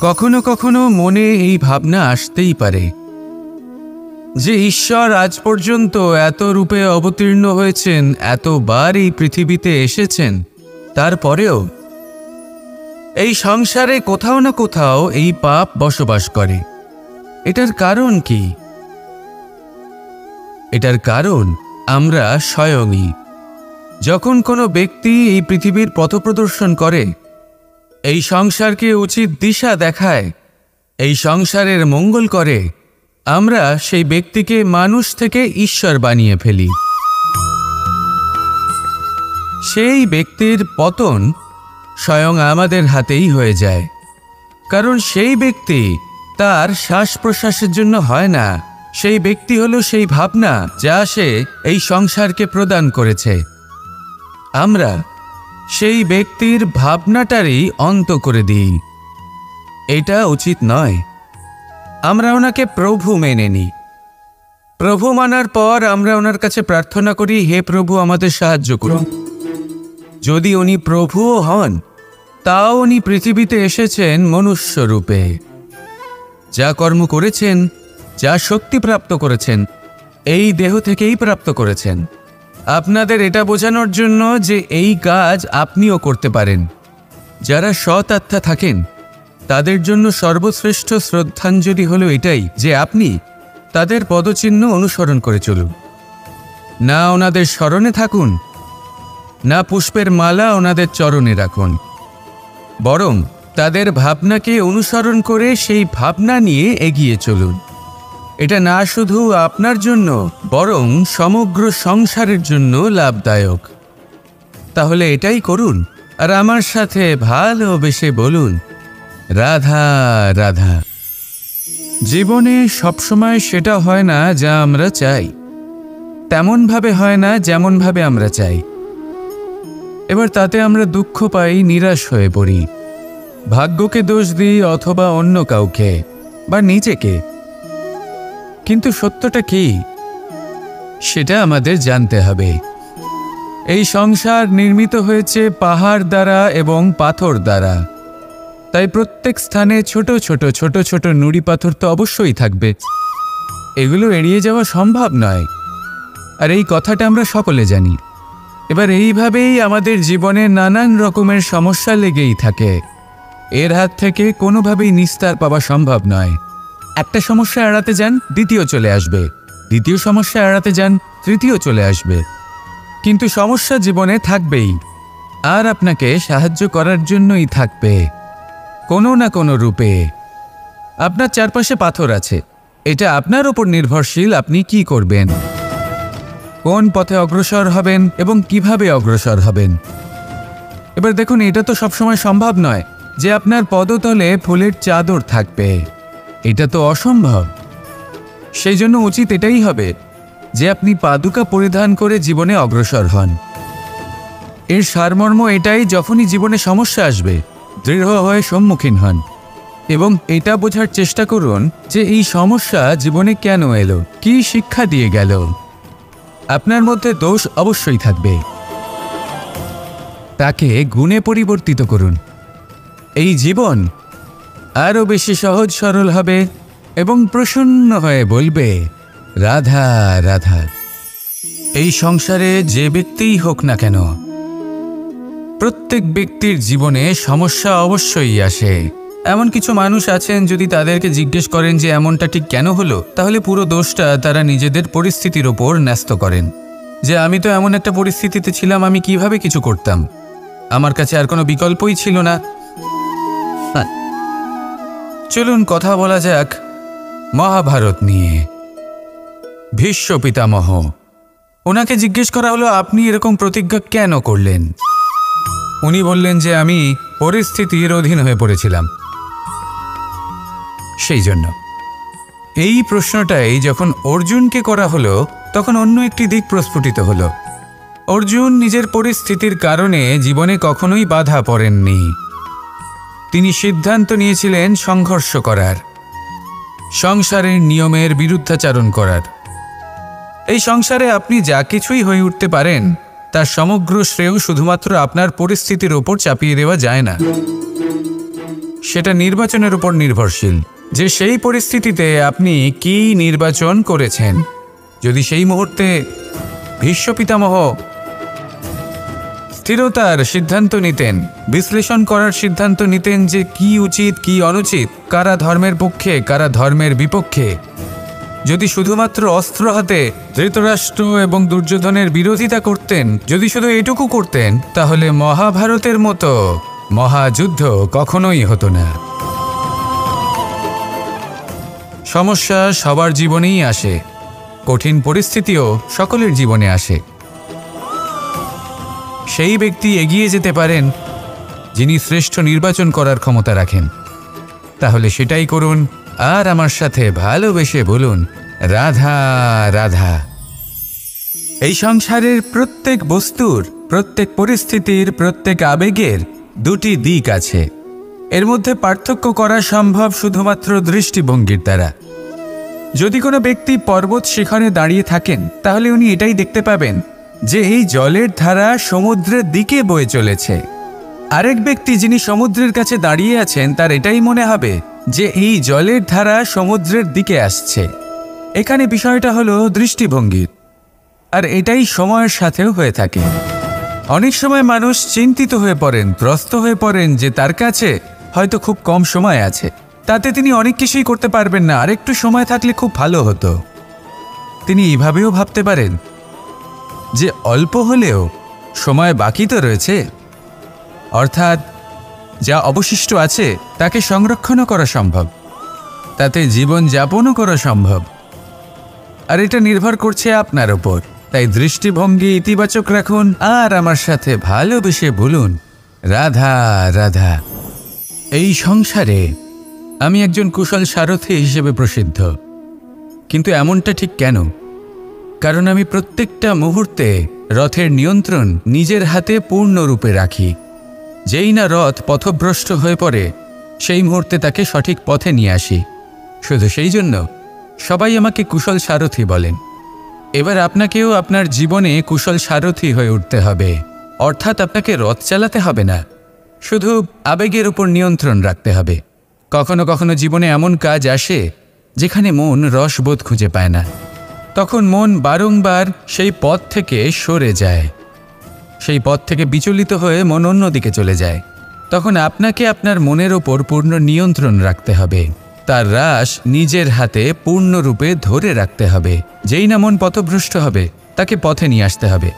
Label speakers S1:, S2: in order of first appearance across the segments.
S1: কখনো কখনো মনে এই ভাবনা আসতেই পারে যে ঈশ্বর আজ পর্যন্ত এত রূপে অবতীর্ণ হয়েছেন, এতবার এই পৃথিবীতে এসেছেন, তারপরেও এই সংসারে কোথাও না কোথাও এই পাপ বসবাস করে। এটার কারণ কি? এটার কারণ আমরা স্বয়ংই। যখন কোনো ব্যক্তি এই পৃথিবীর পথপ্রদর্শন করে, এই সংসারকে উচিত দিশা দেখায়, এই সংসারের মঙ্গল করে, আমরা সেই ব্যক্তিকে মানুষ থেকে ঈশ্বর বানিয়ে ফেলি। সেই ব্যক্তির পতন স্বয়ং আমাদের হাতেই হয়ে যায়, কারণ সেই ব্যক্তি তার শ্বাস প্রশ্বাসের জন্য হয় না। সেই ব্যক্তি হলো সেই ভাবনা যা সে এই সংসারকে প্রদান করেছে। আমরা সেই ব্যক্তির ভাবনাটারই অন্ত করে দিই। এটা উচিত নয়। আমরা ওনাকে প্রভু মেনে নিই। প্রভু মানার পর আমরা ওনার কাছে প্রার্থনা করি, হে প্রভু আমাদের সাহায্য করুন। যদি উনি প্রভুও হন, তাও উনি পৃথিবীতে এসেছেন মনুষ্য রূপে। যা কর্ম করেছেন, যা শক্তি প্রাপ্ত করেছেন, এই দেহ থেকেই প্রাপ্ত করেছেন। আপনাদের এটা বোঝানোর জন্য যে এই কাজ আপনিও করতে পারেন। যারা সৎ আত্মা থাকেন, তাদের জন্য সর্বশ্রেষ্ঠ শ্রদ্ধাঞ্জলি হলো এটাই যে আপনি তাদের পদচিহ্ন অনুসরণ করে চলুন। না ওনাদের স্মরণে থাকুন, না পুষ্পের মালা ওনাদের চরণে রাখুন, বরং তাদের ভাবনাকে অনুসরণ করে সেই ভাবনা নিয়ে এগিয়ে চলুন। এটা না শুধু আপনার জন্য, বরং সমগ্র সংসারের জন্য লাভদায়ক। তাহলে এটাই করুন, আর আমার সাথে ভালোবেসে বলুন, রাধা রাধা। জীবনে সবসময় সেটা হয় না যা আমরা চাই, তেমনভাবে হয় না যেমনভাবে আমরা চাই। এবার তাতে আমরা দুঃখ পাই, নিরাশ হয়ে পড়ি, ভাগ্যকে দোষ দিই অথবা অন্য কাউকে বা নিজেকে। কিন্তু সত্যটা কি, সেটা আমাদের জানতে হবে। এই সংসার নির্মিত হয়েছে পাহাড় দ্বারা এবং পাথর দ্বারা, তাই প্রত্যেক স্থানে ছোট ছোট ছোট ছোট নুড়ি পাথর তো অবশ্যই থাকবে। এগুলো এড়িয়ে যাওয়া সম্ভব নয়, আর এই কথাটা আমরা সকলে জানি। এবার এইভাবেই আমাদের জীবনে নানান রকমের সমস্যা লেগেই থাকে। এর হাত থেকে কোনোভাবেই নিস্তার পাওয়া সম্ভব নয়। একটা সমস্যা এড়াতে যান, দ্বিতীয় চলে আসবে, দ্বিতীয় সমস্যা এড়াতে যান, তৃতীয় চলে আসবে। কিন্তু সমস্যা জীবনে থাকবেই, আর আপনাকে সাহায্য করার জন্যই থাকবে কোনো না কোনো রূপে। আপনার চারপাশে পাথর আছে, এটা আপনার ওপর নির্ভরশীল আপনি কি করবেন, কোন পথে অগ্রসর হবেন এবং কিভাবে অগ্রসর হবেন। এবার দেখুন, এটা তো সবসময় সম্ভব নয় যে আপনার পদতলে ফুলের চাদর থাকবে। এটা তো অসম্ভব। সেই জন্য উচিত এটাই হবে যে আপনি পাদুকা পরিধান করে জীবনে অগ্রসর হন। এর সারমর্ম এটাই, যখনই জীবনে সমস্যা আসবে দৃঢ় হয়ে সম্মুখীন হন এবং এটা বোঝার চেষ্টা করুন যে এই সমস্যা জীবনে কেন এলো, কি শিক্ষা দিয়ে গেল। আপনার মধ্যে দোষ অবশ্যই থাকবে, তাকে গুণে পরিবর্তিত করুন। এই জীবন আরও বেশি সহজ সরল হবে এবং প্রসন্ন হয়ে বলবে, রাধা রাধা। এই সংসারে যে ব্যক্তিই হোক না কেন, প্রত্যেক ব্যক্তির জীবনে সমস্যা অবশ্যই আসে। এমন কিছু মানুষ আছেন, যদি তাদেরকে জিজ্ঞেস করেন যে এমনটা ঠিক কেন হলো, তাহলে পুরো দোষটা তারা নিজেদের পরিস্থিতির ওপর ন্যস্ত করেন। যে আমি তো এমন একটা পরিস্থিতিতে ছিলাম, আমি কিভাবে কিছু করতাম, আমার কাছে আর কোনো বিকল্পই ছিল না। চলুন কথা বলা যাক মহাভারত নিয়ে। ভীষ্ম পিতামহ, ওনাকে জিজ্ঞেস করা হলো, আপনি এরকম প্রতিজ্ঞা কেন করলেন? উনি বললেন যে আমি পরিস্থিতির অধীন হয়ে পড়েছিলাম, সেই জন্য। এই প্রশ্নটাই যখন অর্জুনকে করা হলো, তখন অন্য একটি দিক প্রস্ফুটিত হলো। অর্জুন নিজের পরিস্থিতির কারণে জীবনে কখনোই বাধা পড়েননি। তিনি সিদ্ধান্ত নিয়েছিলেন সংঘর্ষ করার, সংসারের নিয়মের বিরুদ্ধাচারণ করার। এই সংসারে আপনি যা কিছুই হয়ে উঠতে পারেন, তার সমগ্র শ্রেয় শুধুমাত্র আপনার পরিস্থিতির ওপর চাপিয়ে দেওয়া যায় না। সেটা নির্বাচনের উপর নির্ভরশীল, যে সেই পরিস্থিতিতে আপনি কি নির্বাচন করেছেন। যদি সেই মুহূর্তে ভীষ্ম পিতামহ স্থিরতার সিদ্ধান্ত নিতেন, বিশ্লেষণ করার সিদ্ধান্ত নিতেন যে কি উচিত কি অনুচিত, কারা ধর্মের পক্ষে কারা ধর্মের বিপক্ষে, যদি শুধুমাত্র অস্ত্র হাতে ধৃতরাষ্ট্র এবং দুর্যোধনের বিরোধিতা করতেন, যদি শুধু এটুকু করতেন, তাহলে মহাভারতের মতো মহাযুদ্ধ কখনোই হতো না। সমস্যা সবার জীবনেই আসে, কঠিন পরিস্থিতিও সকলের জীবনে আসে। সেই ব্যক্তি এগিয়ে যেতে পারেন যিনি শ্রেষ্ঠ নির্বাচন করার ক্ষমতা রাখেন। তাহলে সেটাই করুন, আর আমার সাথে ভালোবেসে বলুন, রাধা রাধা। এই সংসারের প্রত্যেক বস্তুর, প্রত্যেক পরিস্থিতির, প্রত্যেক আবেগের দুটি দিক আছে। এর মধ্যে পার্থক্য করা সম্ভব শুধুমাত্র দৃষ্টিভঙ্গির দ্বারা। যদি কোনো ব্যক্তি পর্বত শিখরে দাঁড়িয়ে থাকেন, তাহলে উনি এটাই দেখতে পাবেন যে এই জলের ধারা সমুদ্রের দিকে বয়ে চলেছে। আরেক ব্যক্তি যিনি সমুদ্রের কাছে দাঁড়িয়ে আছেন, তার এটাই মনে হবে যে এই জলের ধারা সমুদ্রের দিকে আসছে। এখানে বিষয়টা হলো দৃষ্টিভঙ্গির, আর এটাই সময়ের সাথেও হয়ে থাকে। অনেক সময় মানুষ চিন্তিত হয়ে পড়েন, ত্রস্ত হয়ে পড়েন যে তার কাছে হয়তো খুব কম সময় আছে, তাতে তিনি অনেক কিছুই করতে পারবেন না, আর একটু সময় থাকলে খুব ভালো হতো। তিনি এইভাবেও ভাবতে পারেন যে অল্প হলেও সময় বাকি তো রয়েছে, অর্থাৎ যা অবশিষ্ট আছে তাকে সংরক্ষণও করা সম্ভব, তাতে জীবন যাপনও করা সম্ভব। আর এটা নির্ভর করছে আপনার ওপর। তাই দৃষ্টিভঙ্গি ইতিবাচক রাখুন, আর আমার সাথে ভালোবেসে বলুন, রাধা রাধা। এই সংসারে আমি একজন কুশল সারথি হিসেবে প্রসিদ্ধ, কিন্তু এমনটা ঠিক কেন? কারণ আমি প্রত্যেকটা মুহূর্তে রথের নিয়ন্ত্রণ নিজের হাতে পূর্ণরূপে রাখি। যেই না রথ পথভ্রষ্ট হয়ে পড়ে, সেই মুহূর্তে তাকে সঠিক পথে নিয়ে আসি। শুধু সেই জন্য সবাই আমাকে কুশল সারথি বলেন। এবার আপনাকেও আপনার জীবনে কুশল সারথি হয়ে উঠতে হবে, অর্থাৎ আপনাকে রথ চালাতে হবে না, শুধু আবেগের উপর নিয়ন্ত্রণ রাখতে হবে। কখনো কখনো জীবনে এমন কাজ আসে যেখানে মন রসবোধ খুঁজে পায় না, তখন মন বারংবার সেই পথ থেকে সরে যায়, সেই পথ থেকে বিচলিত হয়ে মন অন্যদিকে চলে যায়। তখন আপনাকে আপনার মনের ওপর পূর্ণ নিয়ন্ত্রণ রাখতে হবে, তার রাশ নিজের হাতে পূর্ণরূপে ধরে রাখতে হবে। যেই না মন পথভ্রষ্ট হবে, তাকে পথে নিয়ে আসতে হবে,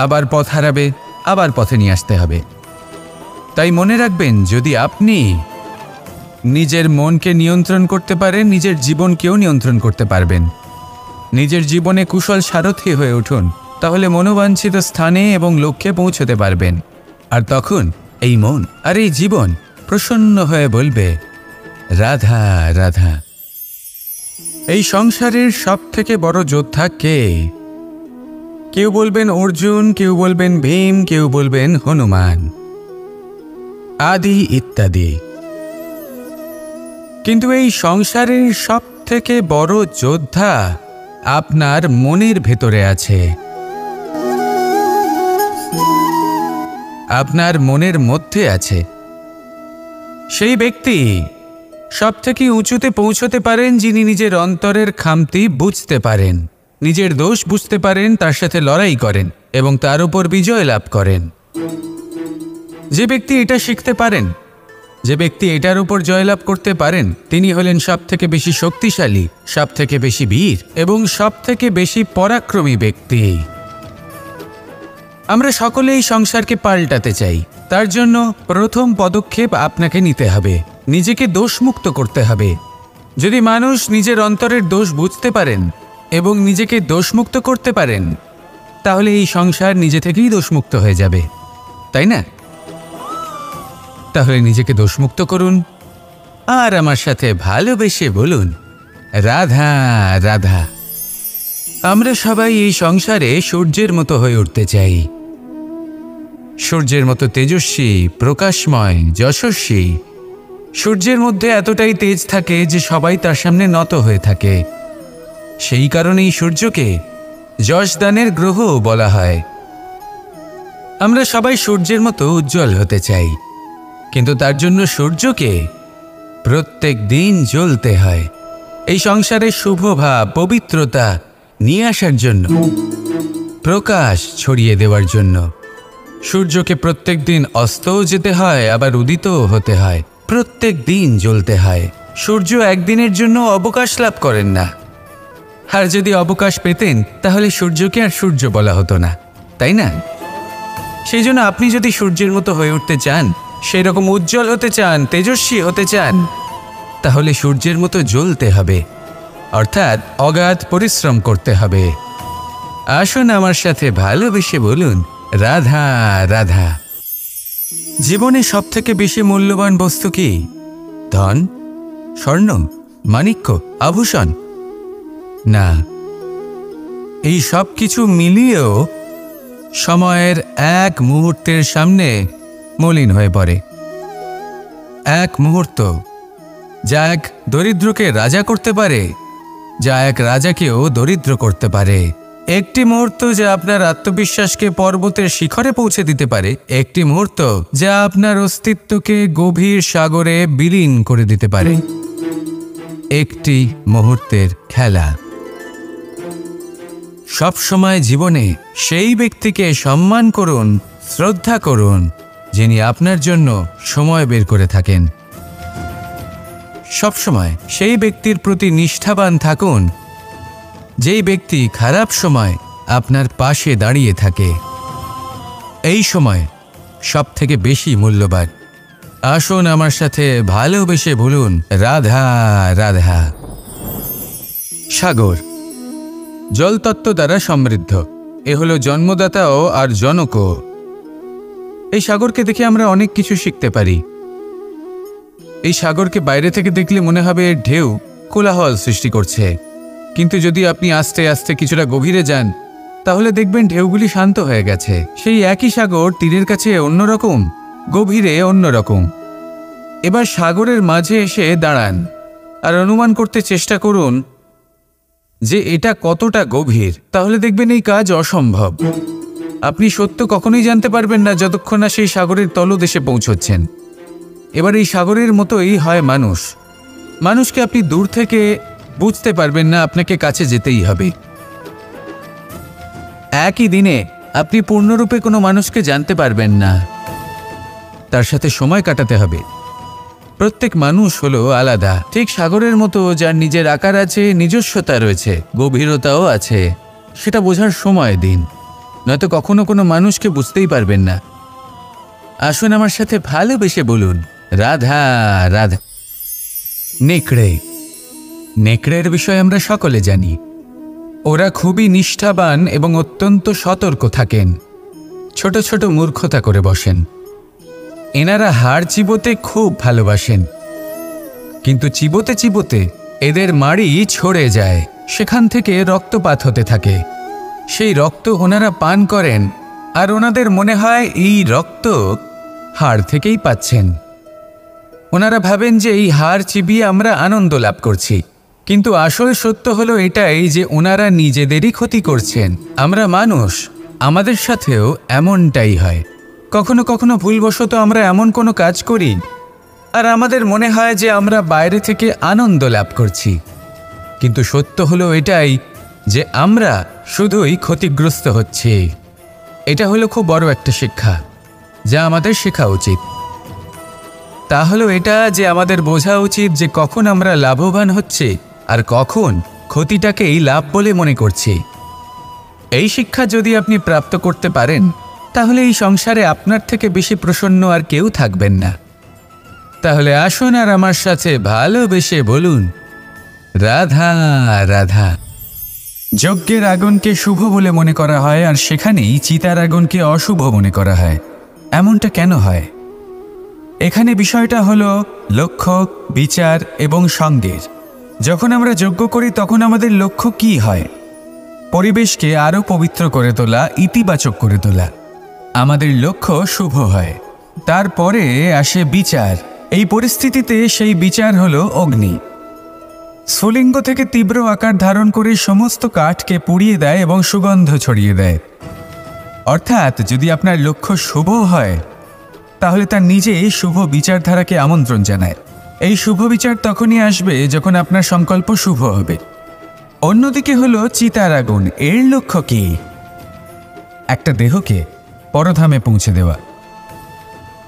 S1: আবার পথ হারাবে, আবার পথে নিয়ে আসতে হবে। তাই মনে রাখবেন, যদি আপনি নিজের মনকে নিয়ন্ত্রণ করতে পারেন, নিজের জীবনকেও নিয়ন্ত্রণ করতে পারবেন। নিজের জীবনে কুশল সারথি হয়ে উঠুন, তাহলে মনোবাঞ্ছিত স্থানে এবং লক্ষ্যে পৌঁছতে পারবেন। আর তখন এই মন আর এই জীবন প্রসন্ন হয়ে বলবে, রাধা রাধা। এই সংসারের সব থেকে বড় যোদ্ধা কে? কেউ বলবেন অর্জুন, কেউ বলবেন ভীম, কেউ বলবেন হনুমান আদি ইত্যাদি। কিন্তু এই সংসারের সব থেকে বড় যোদ্ধা আপনার মনের ভেতরে আছে, আপনার মনের মধ্যে আছে। সেই ব্যক্তি সব থেকে উঁচুতে পৌঁছতে পারেন যিনি নিজের অন্তরের খামতি বুঝতে পারেন, নিজের দোষ বুঝতে পারেন, তার সাথে লড়াই করেন এবং তার উপর বিজয় লাভ করেন। যে ব্যক্তি এটা শিখতে পারেন, যে ব্যক্তি এটার উপর জয়লাভ করতে পারেন, তিনি হলেন সব থেকে বেশি শক্তিশালী, সব থেকে বেশি বীর এবং সব থেকে বেশি পরাক্রমী ব্যক্তি। আমরা সকলেই সংসারকে পাল্টাতে চাই। তার জন্য প্রথম পদক্ষেপ আপনাকে নিতে হবে, নিজেকে দোষমুক্ত করতে হবে। যদি মানুষ নিজের অন্তরের দোষ বুঝতে পারেন এবং নিজেকে দোষমুক্ত করতে পারেন, তাহলে এই সংসার নিজে থেকেই দোষমুক্ত হয়ে যাবে, তাই না? তাহলে নিজেকে দোষমুক্ত করুন, আর আমার সাথে ভালোবেসে বলুন, রাধা রাধা। আমরা সবাই এই সংসারে সূর্যের মতো হয়ে উঠতে চাই, সূর্যের মতো তেজস্বী, প্রকাশময়, যশস্বী। সূর্যের মধ্যে এতটাই তেজ থাকে যে সবাই তার সামনে নত হয়ে থাকে। সেই কারণেই সূর্যকে যশদানের গ্রহ বলা হয়। আমরা সবাই সূর্যের মতো উজ্জ্বল হতে চাই, কিন্তু তার জন্য সূর্যকে প্রত্যেক দিন জ্বলতে হয় এই সংসারে শুভ ভাব পবিত্রতা নিয়ে আসার জন্য, প্রকাশ ছড়িয়ে দেওয়ার জন্য। সূর্যকে প্রত্যেক দিন অস্তও যেতে হয়, আবার উদিতও হতে হয়। প্রত্যেক দিন জ্বলতে হয়। সূর্য একদিনের জন্য অবকাশ লাভ করেন না। আর যদি অবকাশ পেতেন তাহলে সূর্যকে আর সূর্য বলা হতো না, তাই না? সেই জন্য আপনি যদি সূর্যের মতো হয়ে উঠতে চান, সেই রকম উজ্জ্বল হতে চান, তেজস্বী হতে চান, তাহলে সূর্যের মতো জ্বলতে হবে, অর্থাৎ অগাধ পরিশ্রম করতে হবে। আসুন আমার সাথে ভালোবেসে বলুন, রাধা রাধা। জীবনে সবথেকে বেশি মূল্যবান বস্তু কি? ধন, স্বর্ণ, মাণিক্য, আভূষণ? না, এই সব কিছু মিলিয়েও সময়ের এক মুহূর্তের সামনে মলিন হয়ে পড়ে। এক মুহূর্ত যা এক দরিদ্রকে রাজা করতে পারে, যা এক রাজাকেও দরিদ্র করতে পারে। একটি মুহূর্ত যা আপনার আত্মবিশ্বাসকে পর্বতের শিখরে পৌঁছে দিতে পারে। একটি মুহূর্ত যা আপনার অস্তিত্বকে গভীর সাগরে বিলীন করে দিতে পারে। একটি মুহূর্তের খেলা। সব সময় জীবনে সেই ব্যক্তিকে সম্মান করুন, শ্রদ্ধা করুন, যিনি আপনার জন্য সময় বের করে থাকেন। সবসময় সেই ব্যক্তির প্রতি নিষ্ঠাবান থাকুন, যেই ব্যক্তি খারাপ সময় আপনার পাশে দাঁড়িয়ে থাকে। এই সময় সব থেকে বেশি মূল্যবান। আসুন আমার সাথে ভালোবেসে বলুন, রাধা রাধা। সাগর জলতত্ত্ব দ্বারা সমৃদ্ধ। এ হলো জন্মদাতাও আর জনকও। এই সাগরকে দেখে আমরা অনেক কিছু শিখতে পারি। এই সাগরকে বাইরে থেকে দেখলে মনে হবে এর ঢেউ কোলাহল সৃষ্টি করছে, কিন্তু যদি আপনি আস্তে আস্তে কিছুটা গভীরে যান তাহলে দেখবেন ঢেউগুলি শান্ত হয়ে গেছে। সেই একই সাগর তীরের কাছে অন্যরকম, গভীরে অন্যরকম। এবার সাগরের মাঝে এসে দাঁড়ান আর অনুমান করতে চেষ্টা করুন যে এটা কতটা গভীর। তাহলে দেখবেন এই কাজ অসম্ভব। আপনি সত্য কখনোই জানতে পারবেন না যতক্ষণ না সেই সাগরের তলদেশে পৌঁছচ্ছেন। এবার এই সাগরের মতোই হয় মানুষ। মানুষকে আপনি দূর থেকে বুঝতে পারবেন না, আপনাকে কাছে যেতেই হবে। একই দিনে আপনি পূর্ণরূপে কোনো মানুষকে জানতে পারবেন না, তার সাথে সময় কাটাতে হবে। প্রত্যেক মানুষ হলো আলাদা, ঠিক সাগরের মতো, যার নিজের আকার আছে, নিজস্বতা রয়েছে, গভীরতাও আছে। সেটা বোঝার সময় দিন, নয়তো কখনো কোনো মানুষকে বুঝতেই পারবেন না। আসুন আমার সাথে ভালোবেসে বলুন, রাধা রাধা। নেকড়ে। নেকড়ের বিষয়ে আমরা সকলে জানি। ওরা খুবই নিষ্ঠাবান এবং অত্যন্ত সতর্ক থাকেন। ছোট ছোট মূর্খতা করে বসেন। এনারা হাড় চিবোতে খুব ভালোবাসেন, কিন্তু চিবোতে চিবোতে এদের মাড়ি ছড়ে যায়, সেখান থেকে রক্তপাত হতে থাকে। সেই রক্ত ওনারা পান করেন আর ওনাদের মনে হয় এই রক্ত হাড় থেকেই পাচ্ছেন। ওনারা ভাবেন যে এই হাড় চিবিয়ে আমরা আনন্দ লাভ করছি, কিন্তু আসল সত্য হলো এটাই যে ওনারা নিজেদেরই ক্ষতি করছেন। আমরা মানুষ, আমাদের সাথেও এমনটাই হয়। কখনো কখনো ভুলবশত আমরা এমন কোনো কাজ করি আর আমাদের মনে হয় যে আমরা বাইরে থেকে আনন্দ লাভ করছি, কিন্তু সত্য হলো এটাই যে আমরা শুধুই ক্ষতিগ্রস্ত হচ্ছি। এটা হলো খুব বড় একটা শিক্ষা যা আমাদের শেখা উচিত। তা হলো এটা যে আমাদের বোঝা উচিত যে কখন আমরা লাভবান হচ্ছে আর কখন ক্ষতিটাকেই লাভ বলে মনে করছি। এই শিক্ষা যদি আপনি প্রাপ্ত করতে পারেন তাহলে এই সংসারে আপনার থেকে বেশি প্রসন্ন আর কেউ থাকবেন না। তাহলে আসুন আর আমার সাথে ভালোবেসে বলুন, রাধা রাধা। যজ্ঞের আগুনকে শুভ বলে মনে করা হয় আর সেখানেই চিতার আগুনকে অশুভ মনে করা হয়। এমনটা কেন হয়? এখানে বিষয়টা হলো লক্ষ্য, বিচার এবং সঙ্গের। যখন আমরা যজ্ঞ করি তখন আমাদের লক্ষ্য কি হয়? পরিবেশকে আরও পবিত্র করে তোলা, ইতিবাচক করে তোলা। আমাদের লক্ষ্য শুভ হয়। তারপরে আসে বিচার। এই পরিস্থিতিতে সেই বিচার হলো অগ্নি। স্ফুলিঙ্গ থেকে তীব্র আকার ধারণ করে সমস্ত কাঠকে পুড়িয়ে দেয় এবং সুগন্ধ ছড়িয়ে দেয়। অর্থাৎ যদি আপনার লক্ষ্য শুভ হয় তাহলে তার নিজেই শুভ বিচারধারাকে আমন্ত্রণ জানায়। এই শুভ বিচার তখনই আসবে যখন আপনার সংকল্প শুভ হবে। অন্যদিকে হলো চিতার আগুন। এর লক্ষ্য কি? একটা দেহকে পরধামে পৌঁছে দেওয়া।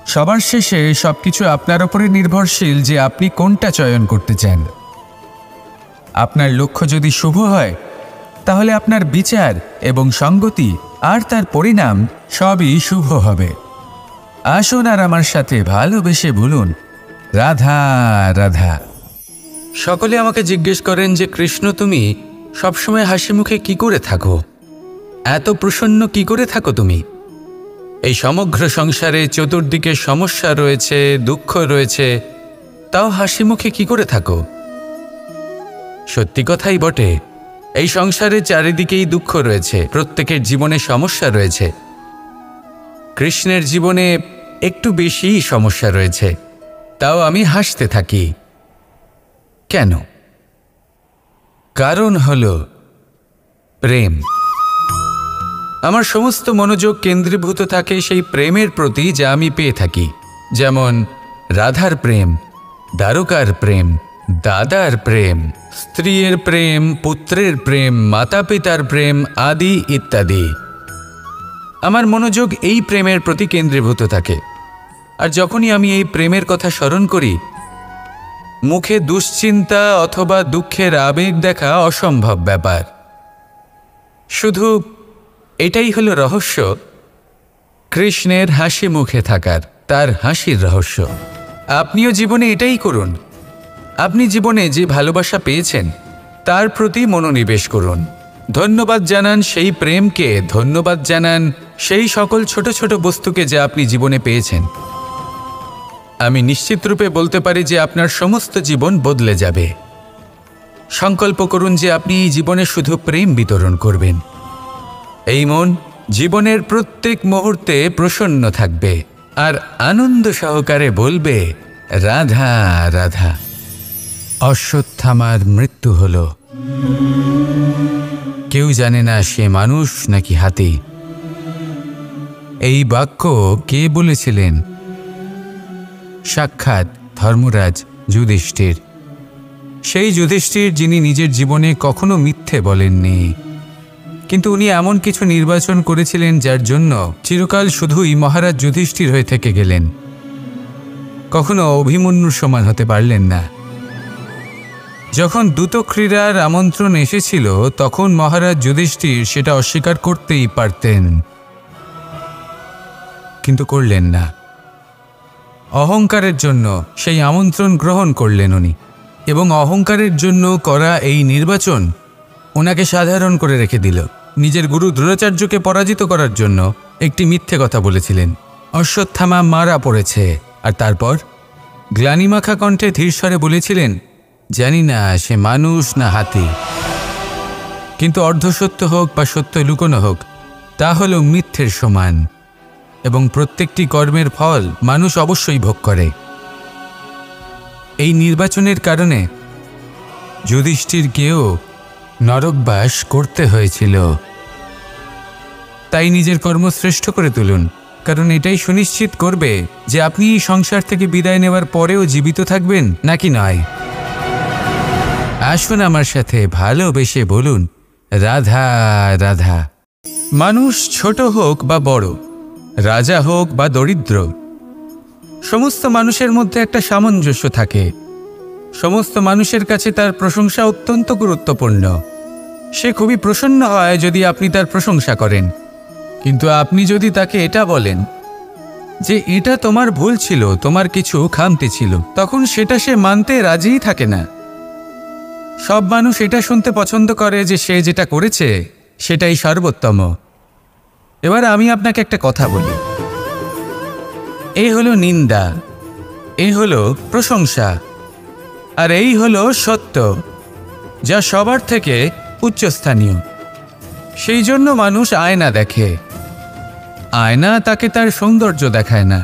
S1: সবার শেষে সবকিছু আপনার উপরে নির্ভরশীল যে আপনি কোনটা চয়ন করতে চান। আপনার লক্ষ্য যদি শুভ হয় তাহলে আপনার বিচার এবং সঙ্গতি আর তার পরিণাম সবই শুভ হবে। আসুন আর আমার সাথে ভালোবেসে বলুন, রাধা রাধা। সকলে আমাকে জিজ্ঞেস করেন যে কৃষ্ণ, তুমি সবসময় হাসি মুখে কি করে থাকো? এত প্রসন্ন কি করে থাকো তুমি? এই সমগ্র সংসারে চতুর্দিকে সমস্যা রয়েছে, দুঃখ রয়েছে, তাও হাসি মুখে কি করে থাকো? সত্যি কথাই বটে, এই সংসারে চারিদিকেই দুঃখ রয়েছে, প্রত্যেকের জীবনে সমস্যা রয়েছে। কৃষ্ণের জীবনে একটু বেশিই সমস্যা রয়েছে, তাও আমি হাসতে থাকি। কেন? কারণ হলো প্রেম। আমার সমস্ত মনোযোগ কেন্দ্রীভূত থাকে সেই প্রেমের প্রতি যা আমি পেয়ে থাকি। যেমন রাধার প্রেম, দ্বারকার প্রেম, দাদার প্রেম, স্ত্রীর প্রেম, পুত্রের প্রেম, মাতা পিতার প্রেম আদি ইত্যাদি। আমার মনোযোগ এই প্রেমের প্রতি কেন্দ্রীভূত থাকে। আর যখনই আমি এই প্রেমের কথা স্মরণ করি, মুখে দুশ্চিন্তা অথবা দুঃখের আবেগ দেখা অসম্ভব ব্যাপার। শুধু এটাই হলো রহস্য কৃষ্ণের হাসি মুখে থাকার, তার হাসির রহস্য। আপনিও জীবনে এটাই করুন। আপনি জীবনে যে ভালোবাসা পেয়েছেন তার প্রতি মনোনিবেশ করুন। ধন্যবাদ জানান সেই প্রেমকে, ধন্যবাদ জানান সেই সকল ছোট ছোট বস্তুকে যা আপনি জীবনে পেয়েছেন। আমি নিশ্চিত রূপে বলতে পারি যে আপনার সমস্ত জীবন বদলে যাবে। সংকল্প করুন যে আপনি এই জীবনে শুধু প্রেম বিতরণ করবেন। এই মন জীবনের প্রত্যেক মুহূর্তে প্রসন্ন থাকবে আর আনন্দ সহকারে বলবে, রাধা রাধা। অশ্বত্থামার মৃত্যু হল। কেউ জানে না সে মানুষ নাকি হাতি। এই বাক্য কে বলেছিলেন? সাক্ষাৎ ধর্মরাজ যুধিষ্ঠির। সেই যুধিষ্ঠির যিনি নিজের জীবনে কখনো মিথ্যে বলেননি, কিন্তু উনি এমন কিছু নির্বাচন করেছিলেন যার জন্য চিরকাল শুধুই মহারাজ যুধিষ্ঠির হয়ে থেকে গেলেন। কখনো অভিমন্যুর সমান হতে পারলেন না। যখন দ্যুতক্রীড়ার আমন্ত্রণ এসেছিল তখন মহারাজ যুধিষ্ঠির সেটা অস্বীকার করতেই পারতেন, কিন্তু করলেন না। অহংকারের জন্য সেই আমন্ত্রণ গ্রহণ করলেন উনি, এবং অহংকারের জন্য করা এই নির্বাচন ওনাকে সাধারণ করে রেখে দিল। নিজের গুরু দ্রোণাচার্যকে পরাজিত করার জন্য একটি মিথ্যে কথা বলেছিলেন। অশ্বত্থামা মারা পড়েছে, আর তারপর গ্লানিমাখা কণ্ঠে ধীরস্বরে বলেছিলেন, জানি না সে মানুষ না হাতি, কিন্তু অর্ধসত্য হোক বা সত্য লুকোনো হোক, তা হল মিথ্যের সমান, এবং প্রত্যেকটি কর্মের ফল মানুষ অবশ্যই ভোগ করে। এই নির্বাচনের কারণে যুধিষ্ঠিরকেও নরকবাস করতে হয়েছিল। তাই নিজের কর্ম শ্রেষ্ঠ করে তুলুন, কারণ এটাই সুনিশ্চিত করবে যে আপনি এই সংসার থেকে বিদায় নেওয়ার পরেও জীবিত থাকবেন নাকি নয়। আসুন আমার সাথে ভালোবেসে বলুন, রাধা রাধা। মানুষ ছোট হোক বা বড়, রাজা হোক বা দরিদ্র, সমস্ত মানুষের মধ্যে একটা সামঞ্জস্য থাকে। সমস্ত মানুষের কাছে তার প্রশংসা অত্যন্ত গুরুত্বপূর্ণ। সে খুবই প্রসন্ন হয় যদি আপনি তার প্রশংসা করেন, কিন্তু আপনি যদি তাকে এটা বলেন যে এটা তোমার ভুল ছিল, তোমার কিছু খামতি ছিল, তখন সেটা সে মানতে রাজিই থাকে না। সব মানুষ এটা শুনতে পছন্দ করে যে সে যেটা করেছে সেটাই সর্বোত্তম। এবার আমি আপনাকে একটা কথা বলি, এই হলো নিন্দা, এই হলো প্রশংসা, আর এই হলো সত্য, যা সবার থেকে উচ্চস্থানীয়। সেই জন্য মানুষ আয়না দেখে। আয়না তাকে তার সৌন্দর্য দেখায় না,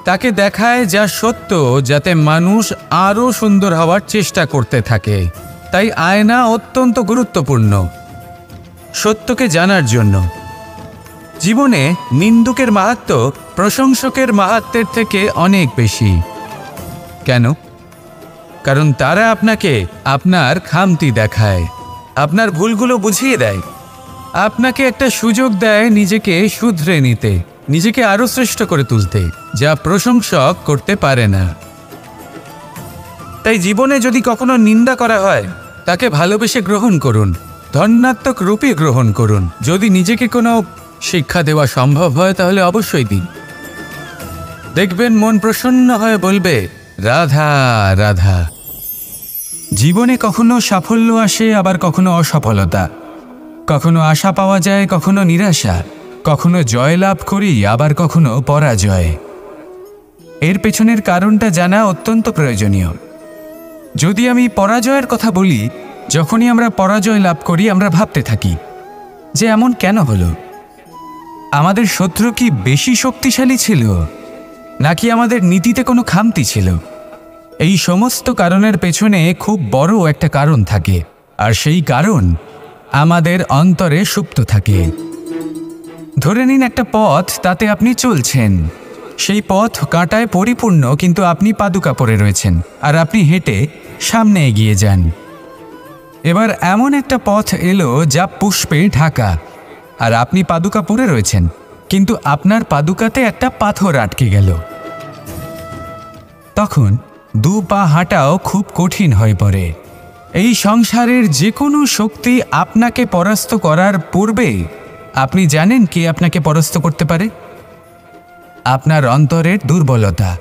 S1: তাকে দেখায় যা সত্য, যাতে মানুষ আরও সুন্দর হওয়ার চেষ্টা করতে থাকে। তাই আয়না অত্যন্ত গুরুত্বপূর্ণ সত্যকে জানার জন্য। জীবনে নিন্দুকের মাহাত্ম্য প্রশংসকের মাহাত্ম্যের থেকে অনেক বেশি। কেন? কারণ তারা আপনাকে আপনার খামতি দেখায়, আপনার ভুলগুলো বুঝিয়ে দেয়, আপনাকে একটা সুযোগ দেয় নিজেকে শুধরে নিতে, নিজেকে আরো শ্রেষ্ঠ করে তুলতে, যা প্রশংসক করতে পারে না। তাই জীবনে যদি কখনো নিন্দা করা হয়, তাকে ভালোবেসে গ্রহণ করুন, ধন্যাত্মক রূপে গ্রহণ করুন। যদি নিজেকে কোনো শিক্ষা দেওয়া সম্ভব হয় তাহলে অবশ্যই দিন। দেখবেন মন প্রসন্ন হয়ে বলবে, রাধা রাধা। জীবনে কখনো সাফল্য আসে, আবার কখনো অসফলতা, কখনো আশা পাওয়া যায়, কখনো নিরাশা, কখনো জয় লাভ করি, আবার কখনো পরাজয়। এর পেছনের কারণটা জানা অত্যন্ত প্রয়োজনীয়। যদি আমি পরাজয়ের কথা বলি, যখনই আমরা পরাজয় লাভ করি আমরা ভাবতে থাকি যে এমন কেন হলো? আমাদের শত্রু কি বেশি শক্তিশালী ছিল, নাকি আমাদের নীতিতে কোনো খামতি ছিল? এই সমস্ত কারণের পেছনে খুব বড় একটা কারণ থাকে, আর সেই কারণ আমাদের অন্তরে সুপ্ত থাকে। ধরে নিন একটা পথ, তাতে আপনি চলছেন, সেই পথ কাঁটায় পরিপূর্ণ, কিন্তু আপনি পাদুকা পরে রয়েছেন আর আপনি হেঁটে সামনে এগিয়ে যান। এবার এমন একটা পথ এলো যা পুষ্পে ঢাকা, আর আপনি পাদুকা পরে রয়েছেন, কিন্তু আপনার পাদুকাতে একটা পাথর আটকে গেল। তখন দু পা হাঁটাও খুব কঠিন হয়ে পড়ে। এই সংসারের যে কোনো শক্তি আপনাকে পরাস্ত করার পূর্বে আপনি জানেন কে আপনাকে পরাস্ত করতে পারে? আপনার অন্তরের দুর্বলতা,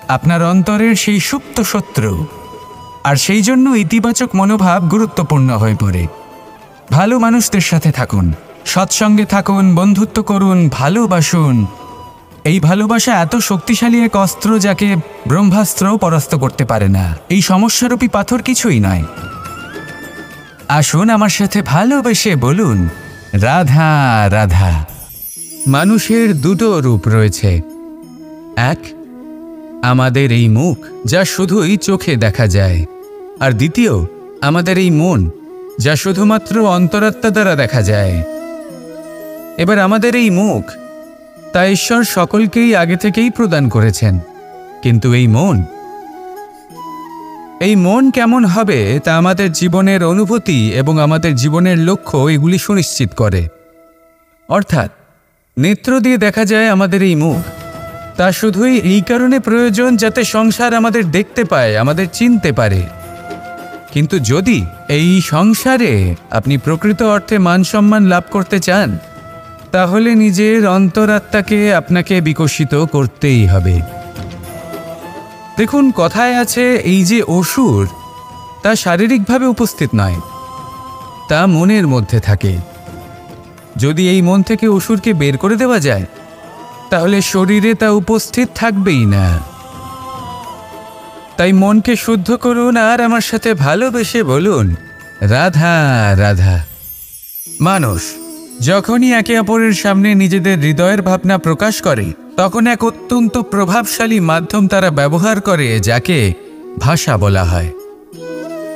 S1: আপনার অন্তরের সেই সুপ্ত শত্রু। আর সেই জন্য ইতিবাচক মনোভাব গুরুত্বপূর্ণ হয়ে পড়ে। ভালো মানুষদের সাথে থাকুন, সৎসঙ্গে থাকুন, বন্ধুত্ব করুন, ভালোবাসুন। এই ভালোবাসা এত শক্তিশালী এক অস্ত্র যাকে ব্রহ্মাস্ত্রও পরাস্ত করতে পারে না। এই সমস্যারূপী পাথর কিছুই নয়। আসুন আমার সাথে ভালোবেসে বলুন, রাধা রাধা। মানুষের দুটো রূপ রয়েছে। এক, আমাদের এই মুখ, যা শুধুই চোখে দেখা যায়, আর দ্বিতীয় আমাদের এই মন, যা শুধুমাত্র অন্তরাত্মা দ্বারা দেখা যায়। এবার আমাদের এই মুখ, তা ঈশ্বর সকলকেই আগে থেকেই প্রদান করেছেন, কিন্তু এই মন কেমন হবে তা আমাদের জীবনের অনুভূতি এবং আমাদের জীবনের লক্ষ্য এগুলি সুনিশ্চিত করে। অর্থাৎ নেত্র দিয়ে দেখা যায় আমাদের এই মুখ, তা শুধুই এই কারণে প্রয়োজন যাতে সংসার আমাদের দেখতে পায়, আমাদের চিনতে পারে। কিন্তু যদি এই সংসারে আপনি প্রকৃত অর্থে মান সম্মান লাভ করতে চান, তাহলে নিজের অন্তরাত্মাকে আপনাকে বিকশিত করতেই হবে। দেখুন, কথায় আছে এই যে অসুর, তা শারীরিকভাবে উপস্থিত নয়, তা মনের মধ্যে থাকে। যদি এই মন থেকে অসুরকে বের করে দেওয়া যায়, তাহলে শরীরে তা উপস্থিত থাকবেই না। তাই মনকে শুদ্ধ করুন আর আমার সাথে ভালোবেসে বলুন, রাধা রাধা। মানুষ যখনই একে অপরের সামনে নিজেদের হৃদয়ের ভাবনা প্রকাশ করে, তখন এক অত্যন্ত প্রভাবশালী মাধ্যম তারা ব্যবহার করে, যাকে ভাষা বলা হয়।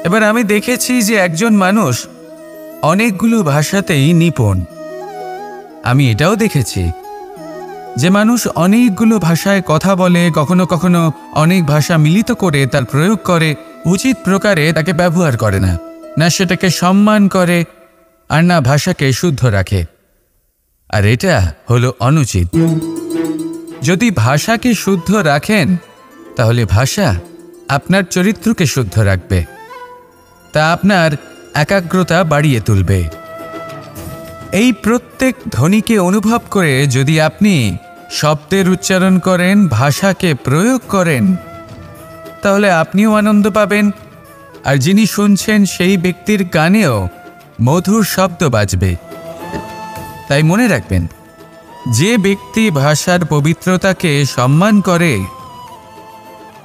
S1: এবার আমি দেখেছি যে একজন মানুষ অনেকগুলো ভাষাতেই নিপুণ। আমি এটাও দেখেছি যে মানুষ অনেকগুলো ভাষায় কথা বলে, কখনো কখনো অনেক ভাষা মিলিত করে তার প্রয়োগ করে, উচিত প্রকারে তাকে ব্যবহার করে না, না সেটাকে সম্মান করে, আর না ভাষাকে শুদ্ধ রাখে। আর এটা হলো অনুচিত। যদি ভাষাকে শুদ্ধ রাখেন, তাহলে ভাষা আপনার চরিত্রকে শুদ্ধ রাখবে, তা আপনার একাগ্রতা বাড়িয়ে তুলবে। এই প্রত্যেক ধ্বনিকে অনুভব করে যদি আপনি শব্দের উচ্চারণ করেন, ভাষাকে প্রয়োগ করেন, তাহলে আপনিও আনন্দ পাবেন, আর যিনি শুনছেন সেই ব্যক্তির কানেও মধুর শব্দ বাজবে। তাই মনে রাখবেন, যে ব্যক্তি ভাষার পবিত্রতাকে সম্মান করে,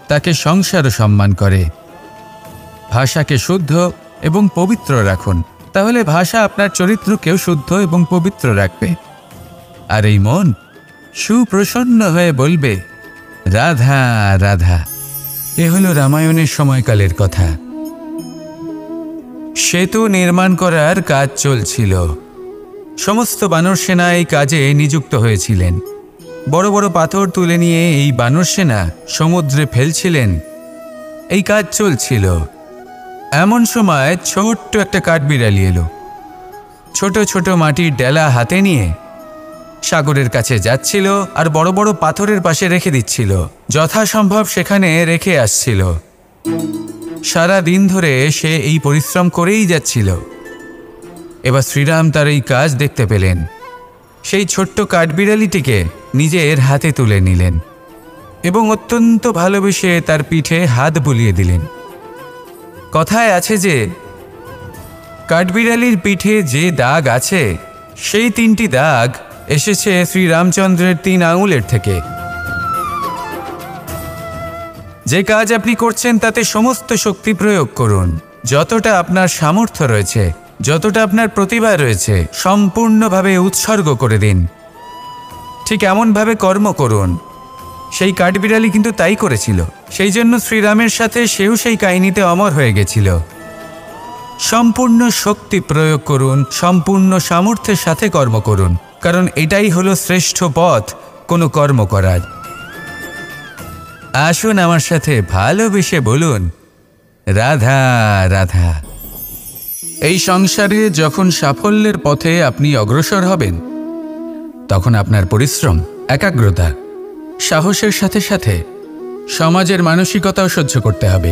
S1: তাকে সংসারও সম্মান করে। ভাষাকে শুদ্ধ এবং পবিত্র রাখুন, তাহলে ভাষা আপনার চরিত্রকেও শুদ্ধ এবং পবিত্র রাখবে। আর এই মন সুপ্রসন্ন হয়ে বলবে, রাধা রাধা। এ হলো রামায়ণের সময়কালের কথা। সেতু নির্মাণ করার কাজ চলছিল। সমস্ত বানর সেনা এই কাজে নিযুক্ত হয়েছিলেন। বড় বড় পাথর তুলে নিয়ে এই বানর সেনা সমুদ্রে ফেলছিলেন, এই কাজ চলছিল। এমন সময় ছোট্ট একটা কাঠবিড়ালি এলো। ছোট ছোট মাটির ডেলা হাতে নিয়ে সাগরের কাছে যাচ্ছিল আর বড় বড় পাথরের পাশে রেখে দিচ্ছিল, যথাসম্ভব সেখানে রেখে আসছিল। সারা দিন ধরে সে এই পরিশ্রম করেই যাচ্ছিল। এবার শ্রীরাম তার এই কাজ দেখতে পেলেন। সেই ছোট্ট কাঠবিড়ালিটিকে নিজের হাতে তুলে নিলেন এবং অত্যন্ত ভালোবেসে তার পিঠে হাত বুলিয়ে দিলেন। কথায় আছে যে কাঠবিড়ালির পিঠে যে দাগ আছে সেই 3টি দাগ এসেছে শ্রীরামচন্দ্রের 3 আঙুলের থেকে। যে কাজ আপনি করছেন তাতে সমস্ত শক্তি প্রয়োগ করুন, যতটা আপনার সামর্থ্য রয়েছে, যতটা আপনার প্রতিভা রয়েছে, সম্পূর্ণভাবে উৎসর্গ করে দিন। ঠিক এমনভাবে কর্ম করুন। সেই কাঠবিড়ালি কিন্তু তাই করেছিল। সেই জন্য শ্রীরামের সাথে সেও সেই কাহিনীতে অমর হয়ে গেছিল। সম্পূর্ণ শক্তি প্রয়োগ করুন, সম্পূর্ণ সামর্থ্যের সাথে কর্ম করুন, কারণ এটাই হলো শ্রেষ্ঠ পথ কোনো কর্ম করার। আসুন আমার সাথে ভালোবেসে বলুন, রাধা রাধা। এই সংসারে যখন সাফল্যের পথে আপনি অগ্রসর হবেন, তখন আপনার পরিশ্রম, একাগ্রতা, সাহসের সাথে সাথে সমাজের মানসিকতাও সহ্য করতে হবে।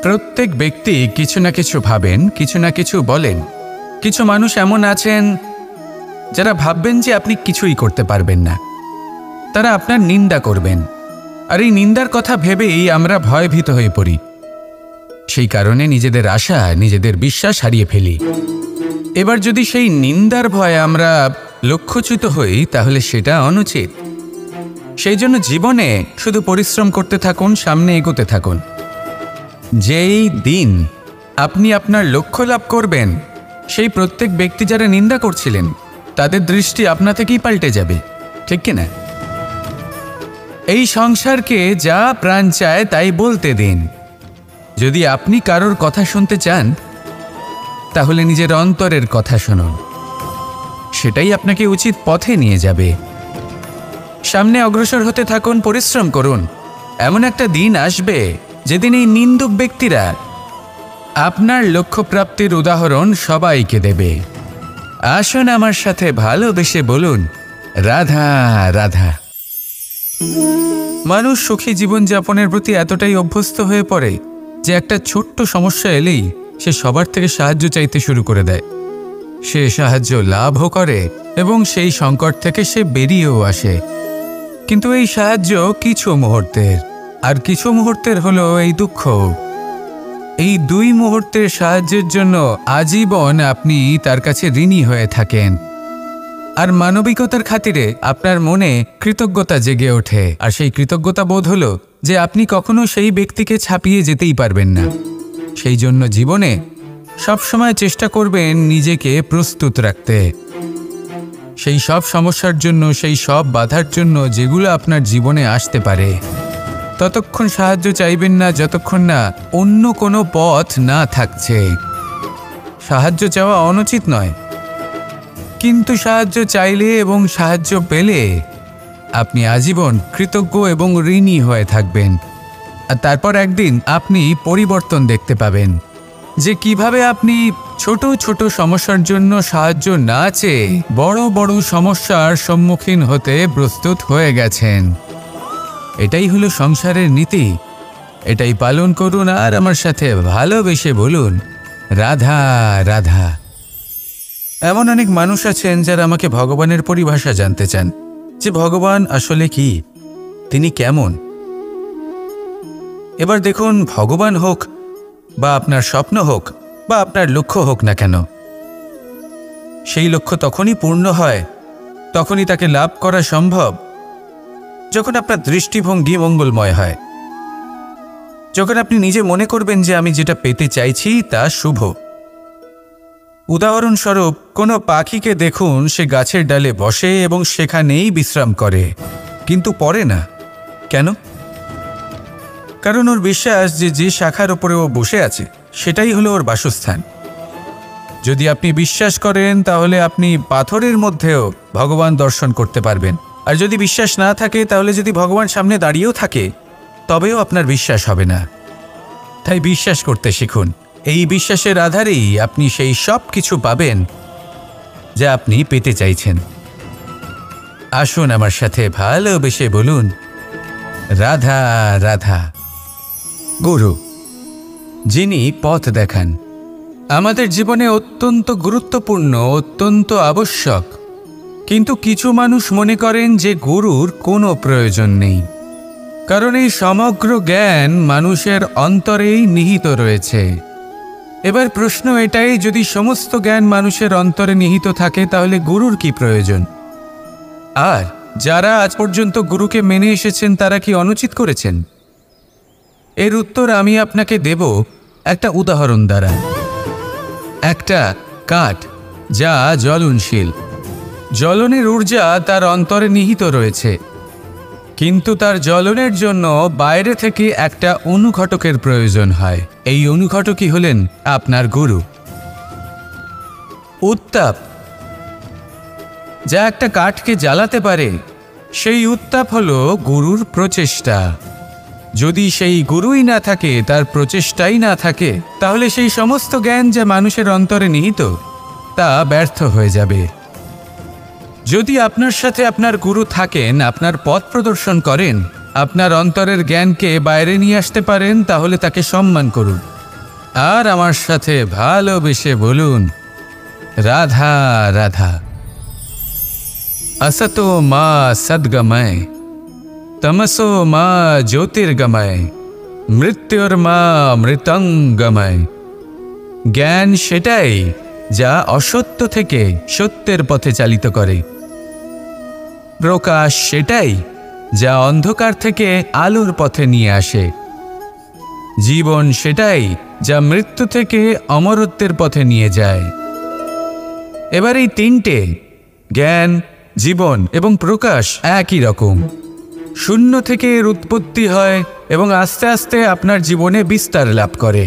S1: প্রত্যেক ব্যক্তি কিছু না কিছু ভাবেন, কিছু না কিছু বলেন। কিছু মানুষ এমন আছেন যারা ভাববেন যে আপনি কিছুই করতে পারবেন না। তারা আপনার নিন্দা করবেন, আর এই নিন্দার কথা ভেবেই আমরা ভয়ভীত হয়ে পড়ি। সেই কারণে নিজেদের আশা, নিজেদের বিশ্বাস হারিয়ে ফেলি। এবার যদি সেই নিন্দার ভয়ে আমরা লক্ষ্যচ্যুত হই, তাহলে সেটা অনুচিত। সেই জন্য জীবনে শুধু পরিশ্রম করতে থাকুন, সামনে এগোতে থাকুন। যেই দিন আপনি আপনার লক্ষ্য লাভ করবেন, সেই প্রত্যেক ব্যক্তি যারা নিন্দা করছিলেন তাদের দৃষ্টি আপনা থেকেই পাল্টে যাবে, ঠিক কিনা? এই সংসারকে যা প্রাণ চায় তাই বলতে দিন। যদি আপনি কারোর কথা শুনতে চান, তাহলে নিজের অন্তরের কথা শুনুন। সেটাই আপনাকে উচিত পথে নিয়ে যাবে। সামনে অগ্রসর হতে থাকুন, পরিশ্রম করুন। এমন একটা দিন আসবে যেদিন এই নিন্দুক ব্যক্তিরা আপনার লক্ষ্যপ্রাপ্তির উদাহরণ সবাইকে দেবে। আসুন আমার সাথে ভালোবেসে বলুন, রাধা রাধা। মানুষ সুখী জীবনযাপনের প্রতি এতটাই অভ্যস্ত হয়ে পড়ে যে একটা ছোট্ট সমস্যা এলেই সে সবার থেকে সাহায্য চাইতে শুরু করে দেয়। সে সাহায্য লাভও করে এবং সেই সংকট থেকে সে বেরিয়েও আসে। কিন্তু এই সাহায্য কিছু মুহূর্তের, আর কিছু মুহূর্তের হলো এই দুঃখ। এই 2 মুহূর্তের সাহায্যের জন্য আজীবন আপনি তার কাছে ঋণী হয়ে থাকেন। আর মানবিকতার খাতিরে আপনার মনে কৃতজ্ঞতা জেগে ওঠে। আর সেই কৃতজ্ঞতা বোধ হলো যে আপনি কখনো সেই ব্যক্তিকে ছাপিয়ে যেতেই পারবেন না। সেই জন্য জীবনে সবসময় চেষ্টা করবেন নিজেকে প্রস্তুত রাখতে সেই সব সমস্যার জন্য, সেই সব বাধার জন্য যেগুলো আপনার জীবনে আসতে পারে। ততক্ষণ সাহায্য চাইবেন না যতক্ষণ না অন্য কোনো পথ না থাকছে। সাহায্য চাওয়া অনুচিত নয়, কিন্তু সাহায্য চাইলে এবং সাহায্য পেলে আপনি আজীবন কৃতজ্ঞ এবং ঋণী হয়ে থাকবেন। আর তারপর একদিন আপনি পরিবর্তন দেখতে পাবেন যে কিভাবে আপনি ছোট ছোট সমস্যার জন্য সাহায্য না চেয়ে বড় বড় সমস্যার সম্মুখীন হতে প্রস্তুত হয়ে গেছেন। এটাই হলো সংসারের নীতি। এটাই পালন করুন আর আমার সাথে ভালোবেসে বলুন, রাধা রাধা। এমন অনেক মানুষ আছেন যারা আমাকে ভগবানের পরিভাষা জানতে চান, যে ভগবান আসলে কি, তিনি কেমন। এবার দেখুন, ভগবান হোক বা আপনার স্বপ্ন হোক বা আপনার লক্ষ্য হোক না কেন, সেই লক্ষ্য তখনই পূর্ণ হয়, তখনই তাকে লাভ করা সম্ভব যখন আপনার দৃষ্টিভঙ্গি মঙ্গলময় হয়। যখন আপনি নিজে মনে করবেন যে আমি যেটা পেতে চাইছি তা শুভ। উদাহরণস্বরূপ, কোনো পাখিকে দেখুন, সে গাছের ডালে বসে এবং সেখানেই বিশ্রাম করে, কিন্তু পড়ে না। কেন? কারণ ওর বিশ্বাস যে যে শাখার ওপরে ও বসে আছে সেটাই হলো ওর বাসস্থান। যদি আপনি বিশ্বাস করেন তাহলে আপনি পাথরের মধ্যেও ভগবান দর্শন করতে পারবেন। আর যদি বিশ্বাস না থাকে, তাহলে যদি ভগবান সামনে দাঁড়িয়েও থাকে তবেও আপনার বিশ্বাস হবে না। তাই বিশ্বাস করতে শিখুন। এই বিশ্বাসের আধারেই আপনি সেই সব কিছু পাবেন যা আপনি পেতে চাইছেন। আসুন আমার সাথে ভালোবেসে বলুন, রাধা রাধা। গুরু, যিনি পথ দেখান, আমাদের জীবনে অত্যন্ত গুরুত্বপূর্ণ, অত্যন্ত আবশ্যক। কিন্তু কিছু মানুষ মনে করেন যে গুরুর কোনো প্রয়োজন নেই, কারণ এই সমগ্র জ্ঞান মানুষের অন্তরেই নিহিত রয়েছে। এবার প্রশ্ন এটাই, যদি সমস্ত জ্ঞান মানুষের অন্তরে নিহিত থাকে তাহলে গুরুর কি প্রয়োজন? আর যারা আজ পর্যন্ত গুরুকে মেনে এসেছেন তারা কি অনুচিত করেছেন? এর উত্তর আমি আপনাকে দেব একটা উদাহরণ দ্বারা। একটা কাঠ যা জ্বলনশীল, জ্বলনের ঊর্জা তার অন্তরে নিহিত রয়েছে, কিন্তু তার জ্বলনের জন্য বাইরে থেকে একটা অনুঘটকের প্রয়োজন হয়। এই অনুঘটকই হলেন আপনার গুরু। উত্তাপ যা একটা কাঠকে জ্বালাতে পারে, সেই উত্তাপ হলো গুরুর প্রচেষ্টা। যদি সেই গুরুই না থাকে, তার প্রচেষ্টাই না থাকে, তাহলে সেই সমস্ত জ্ঞান যা মানুষের অন্তরে নিহিত তা ব্যর্থ হয়ে যাবে। যদি আপনার সাথে আপনার গুরু থাকেন, আপনার পথ প্রদর্শন করেন, আপনার অন্তরের জ্ঞানকে বাইরে নিয়ে আসতে পারেন, তাহলে তাকে সম্মান করুন। আর আমার সাথে ভালোবেসে বলুন, রাধা রাধা। असतो मा सद्गमय, तमसो मा ज्योतिर्गमय, मृत्युर्मा मृतंगमय। জ্ঞান সেটাই যা অসত্য থেকে সত্যের পথে চালিত করে। প্রকাশ সেটাই যা অন্ধকার থেকে আলোর পথে নিয়ে আসে। জীবন সেটাই যা মৃত্যু থেকে অমরত্বের পথে নিয়ে যায়। এবার এই তিনটে, জ্ঞান, জীবন এবং প্রকাশ, একই রকম। শূন্য থেকে এর উৎপত্তি হয় এবং আস্তে আস্তে আপনার জীবনে বিস্তার লাভ করে।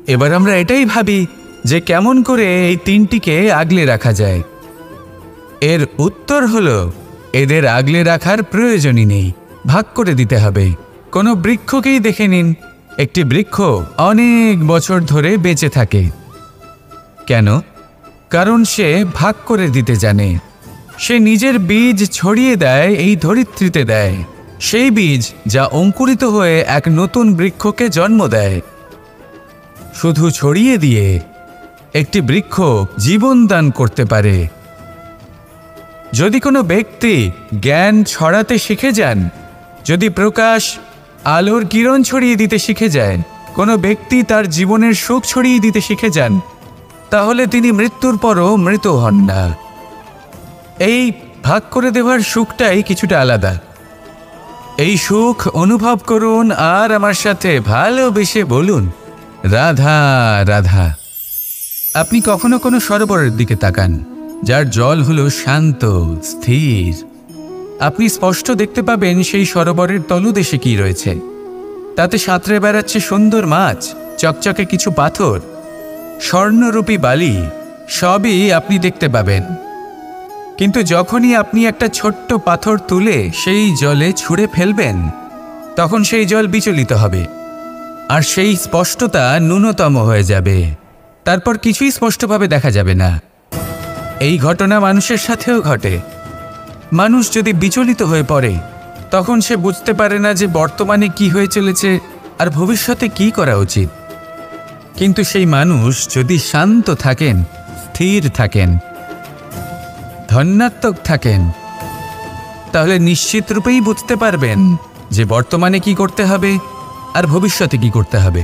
S1: এবার আমরা এটাই ভাবি যে কেমন করে এই তিনটিকে আগলে রাখা যায়। এর উত্তর হলো, এদের আগলে রাখার প্রয়োজনই নেই, ভাগ করে দিতে হবে। কোনো বৃক্ষকেই দেখে নিন, একটি বৃক্ষ অনেক বছর ধরে বেঁচে থাকে। কেন? কারণ সে ভাগ করে দিতে জানে। সে নিজের বীজ ছড়িয়ে দেয়, এই ধরিত্রীতে দেয়, সেই বীজ যা অঙ্কুরিত হয়ে এক নতুন বৃক্ষকে জন্ম দেয়। শুধু ছড়িয়ে দিয়ে একটি বৃক্ষ জীবন দান করতে পারে। যদি কোনো ব্যক্তি জ্ঞান ছড়াতে শিখে যান, যদি প্রকাশ, আলোর কিরণ ছড়িয়ে দিতে শিখে যায়, কোনো ব্যক্তি তার জীবনের সুখ ছড়িয়ে দিতে শিখে যান, তাহলে তিনি মৃত্যুর পরও মৃত হন না। এই ভাগ করে দেওয়ার সুখটাই কিছুটা আলাদা। এই সুখ অনুভব করুন আর আমার সাথে ভালোবেসে বলুন, রাধা রাধা। আপনি কখনো কোনো সরোবরের দিকে তাকান, যার জল হলো শান্ত, স্থির। আপনি স্পষ্ট দেখতে পাবেন সেই সরোবরের তলদেশে কি রয়েছে। তাতে সাঁতরে বেড়াচ্ছে সুন্দর মাছ, চকচকে কিছু পাথর, স্বর্ণরূপী বালি, সবই আপনি দেখতে পাবেন। কিন্তু যখনই আপনি একটা ছোট্ট পাথর তুলে সেই জলে ছুঁড়ে ফেলবেন, তখন সেই জল বিচলিত হবে আর সেই স্পষ্টতা ন্যূনতম হয়ে যাবে। তারপর কিছুই স্পষ্টভাবে দেখা যাবে না। এই ঘটনা মানুষের সাথেও ঘটে। মানুষ যদি বিচলিত হয়ে পড়ে, তখন সে বুঝতে পারে না যে বর্তমানে কি হয়ে চলেছে আর ভবিষ্যতে কি করা উচিত। কিন্তু সেই মানুষ যদি শান্ত থাকেন, স্থির থাকেন, ধন্যাত্মক থাকেন, তাহলে নিশ্চিত রূপেই বুঝতে পারবেন যে বর্তমানে কি করতে হবে আর ভবিষ্যতে কি করতে হবে।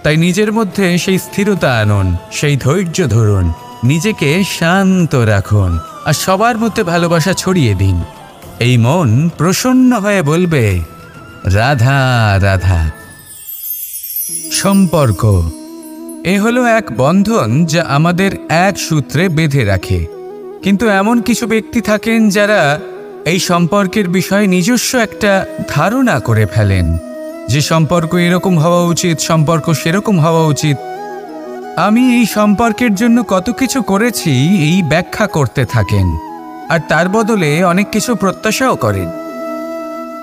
S1: তাই নিজের মধ্যে সেই স্থিরতা আনুন, সেই ধৈর্য ধরুন, নিজেকে শান্ত রাখুন আর সবার মধ্যে ভালোবাসা ছড়িয়ে দিন। এই মন প্রসন্ন হয়ে বলবে, রাধা রাধা। সম্পর্ক এ হলো এক বন্ধন যা আমাদের এক সূত্রে বেঁধে রাখে। কিন্তু এমন কিছু ব্যক্তি থাকেন যারা এই সম্পর্কের বিষয়ে নিজস্ব একটা ধারণা করে ফেলেন যে সম্পর্ক এরকম হওয়া উচিত, সম্পর্ক সেরকম হওয়া উচিত। আমি এই সম্পর্কের জন্য কত কিছু করেছি এই ব্যাখ্যা করতে থাকেন আর তার বদলে অনেক কিছু প্রত্যাশাও করেন।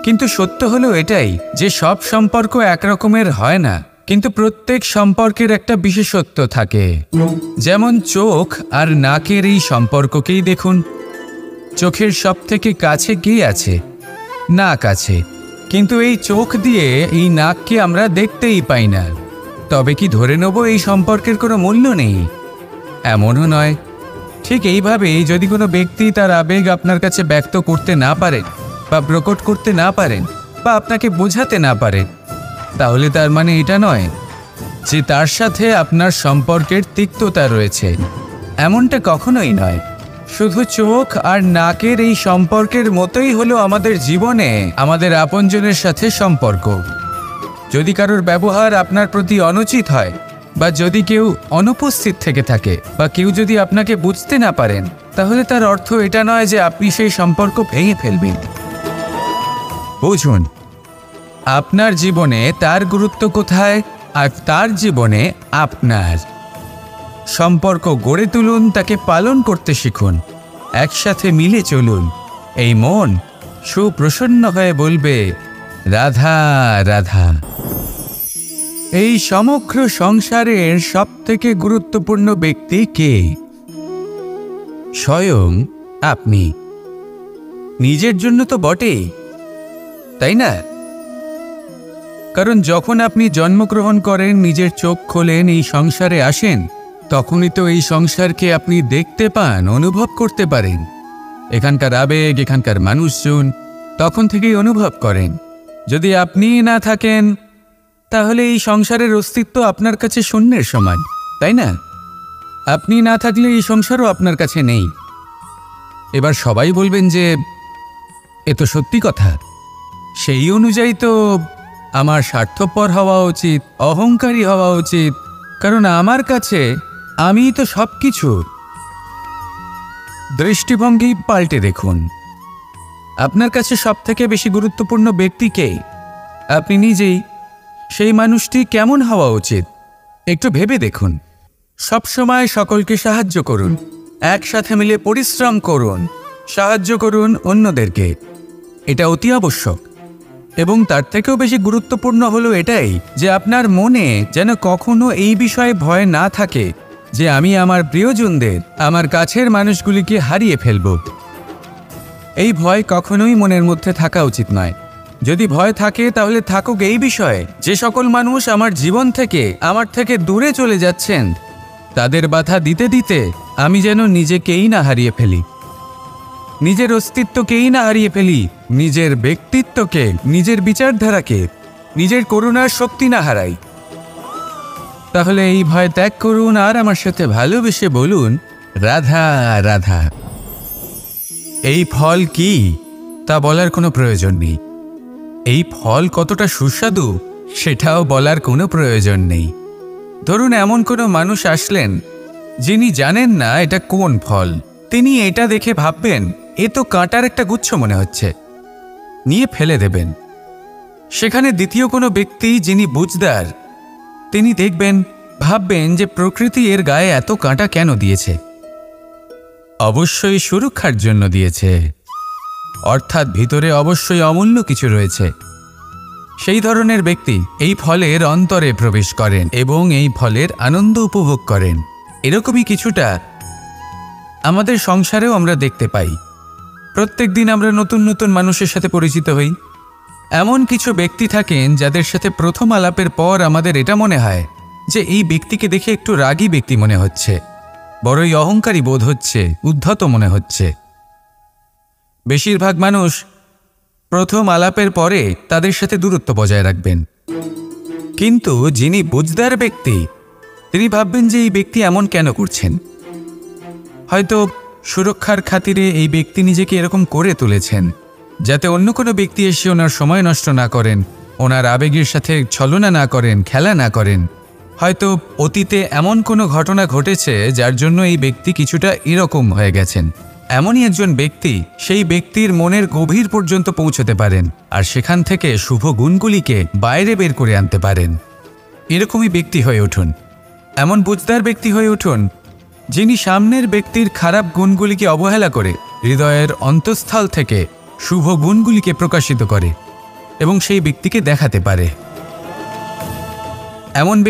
S1: কিন্তু সত্য হলো এটাই যে সব সম্পর্ক একরকমের হয় না, কিন্তু প্রত্যেক সম্পর্কের একটা বিশেষত্ব থাকে। যেমন চোখ আর নাকের এই সম্পর্ককেই দেখুন। চোখের সব থেকে কাছে কে আছে? নাক আছে, কিন্তু এই চোখ দিয়ে এই নাককে আমরা দেখতেই পাই না। তবে কি ধরে নেব এই সম্পর্কের কোনো মূল্য নেই? এমনও নয়। ঠিক এইভাবেই যদি কোনো ব্যক্তি তার আবেগ আপনার কাছে ব্যক্ত করতে না পারেন বা প্রকট করতে না পারেন বা আপনাকে বোঝাতে না পারেন, তাহলে তার মানে এটা নয় যে তার সাথে আপনার সম্পর্কের তিক্ততা রয়েছে। এমনটা কখনোই নয়। শুধু চোখ আর নাকের এই সম্পর্কের মতোই হলো আমাদের জীবনে আমাদের আপনজনের সাথে সম্পর্ক। যদি কারোর ব্যবহার আপনার প্রতি অনুচিত হয় বা যদি কেউ অনুপস্থিত থেকে থাকে বা কেউ যদি আপনাকে বুঝতে না পারেন, তাহলে তার অর্থ এটা নয় যে আপনি সেই সম্পর্ক ভেঙে ফেলবেন। বুঝুন, আপনার জীবনে তার গুরুত্ব কোথায় আর তার জীবনে আপনার। সম্পর্ক গড়ে তুলুন, তাকে পালন করতে শিখুন, একসাথে মিলে চলুন। এই মন সুপ্রসন্ন হয়ে বলবে, রাধা রাধা। এই সমগ্র সংসারের সবথেকে গুরুত্বপূর্ণ ব্যক্তি কে? স্বয়ং আপনি। নিজের জন্য তো বটেই, তাই না? কারণ যখন আপনি জন্মগ্রহণ করেন, নিজের চোখ খোলেন, এই সংসারে আসেন, তখনই তো এই সংসারকে আপনি দেখতে পান, অনুভব করতে পারেন। এখানকার আবেগ, এখানকার মানুষজন তখন থেকেই অনুভব করেন। যদি আপনি না থাকেন, তাহলে এই সংসারের অস্তিত্ব আপনার কাছে শূন্যের সমান, তাই না? আপনি না থাকলে এই সংসারও আপনার কাছে নেই। এবার সবাই বলবেন যে এ তো সত্যি কথা। সেই অনুযায়ী তো আমার স্বার্থপর হওয়া উচিত, অহংকারী হওয়া উচিত, কারণ আমার কাছে আমিই তো সব কিছু। দৃষ্টিভঙ্গি পাল্টে দেখুন। আপনার কাছে সবথেকে বেশি গুরুত্বপূর্ণ ব্যক্তি কে? আপনি নিজেই। সেই মানুষটি কেমন হওয়া উচিত একটু ভেবে দেখুন। সবসময় সকলকে সাহায্য করুন, একসাথে মিলে পরিশ্রম করুন, সাহায্য করুন অন্যদেরকে। এটা অতি আবশ্যক। এবং তার থেকেও বেশি গুরুত্বপূর্ণ হলো এটাই যে আপনার মনে যেন কখনো এই বিষয়ে ভয় না থাকে যে আমি আমার প্রিয়জনদের, আমার কাছের মানুষগুলিকে হারিয়ে ফেলব। এই ভয় কখনোই মনের মধ্যে থাকা উচিত নয়। যদি ভয় থাকে তাহলে থাকুক এই বিষয়ে যে সকল মানুষ আমার জীবন থেকে, আমার থেকে দূরে চলে যাচ্ছেন, তাদের বাধা দিতে দিতে আমি যেন নিজেকেই না হারিয়ে ফেলি, নিজের অস্তিত্বকেই না হারিয়ে ফেলি, নিজের ব্যক্তিত্বকে, নিজের বিচারধারাকে, নিজের করুণার শক্তি না হারাই। তাহলে এই ভয় ত্যাগ করুন আর আমার সাথে ভালোবেসে বলুন, রাধা রাধা। এই ফল কি তা বলার কোনো প্রয়োজন নেই। এই ফল কতটা সুস্বাদু সেটাও বলার কোনো প্রয়োজন নেই। ধরুন এমন কোনো মানুষ আসলেন যিনি জানেন না এটা কোন ফল। তিনি এটা দেখে ভাববেন এ তো কাঁটার একটা গুচ্ছ মনে হচ্ছে, নিয়ে ফেলে দেবেন। সেখানে দ্বিতীয় কোনো ব্যক্তি যিনি বুঝদার, তিনি দেখবেন, ভাববেন যে প্রকৃতি এর গায়ে এত কাঁটা কেন দিয়েছে? অবশ্যই সুরক্ষার জন্য দিয়েছে, অর্থাৎ ভিতরে অবশ্যই অমূল্য কিছু রয়েছে। সেই ধরনের ব্যক্তি এই ফলের অন্তরে প্রবেশ করেন এবং এই ফলের আনন্দ উপভোগ করেন। এরকমই কিছুটা আমাদের সংসারেও আমরা দেখতে পাই। প্রত্যেক দিন আমরা নতুন নতুন মানুষের সাথে পরিচিত হই। এমন কিছু ব্যক্তি থাকেন যাদের সাথে প্রথম আলাপের পর আমাদের এটা মনে হয় যে এই ব্যক্তিকে দেখে একটু রাগী ব্যক্তি মনে হচ্ছে, বড়ই অহংকারী বোধ হচ্ছে, উদ্ধত মনে হচ্ছে। বেশিরভাগ মানুষ প্রথম আলাপের পরে তাদের সাথে দূরত্ব বজায় রাখবেন, কিন্তু যিনি বুঝদার ব্যক্তি তিনি ভাববেন যে এই ব্যক্তি এমন কেন করছেন। হয়তো সুরক্ষার খাতিরে এই ব্যক্তি নিজেকে এরকম করে তুলেছেন যাতে অন্য কোনো ব্যক্তি এসে ওনার সময় নষ্ট না করেন, ওনার আবেগের সাথে ছলনা না করেন, খেলা না করেন। হয়তো অতীতে এমন কোনো ঘটনা ঘটেছে যার জন্য এই ব্যক্তি কিছুটা এরকম হয়ে গেছেন। এমনই একজন ব্যক্তি সেই ব্যক্তির মনের গভীর পর্যন্ত পৌঁছতে পারেন আর সেখান থেকে শুভ গুণগুলিকে বাইরে বের করে আনতে পারেন। এরকমই ব্যক্তি হয়ে উঠুন, এমন বুঝদার ব্যক্তি হয়ে উঠুন যিনি সামনের ব্যক্তির খারাপ গুণগুলিকে অবহেলা করে হৃদয়ের অন্তঃস্থল থেকে শুভ গুণগুলিকে প্রকাশিত করে। এবং সেই ব্যক্তিকে দেখাতে পারে। এমন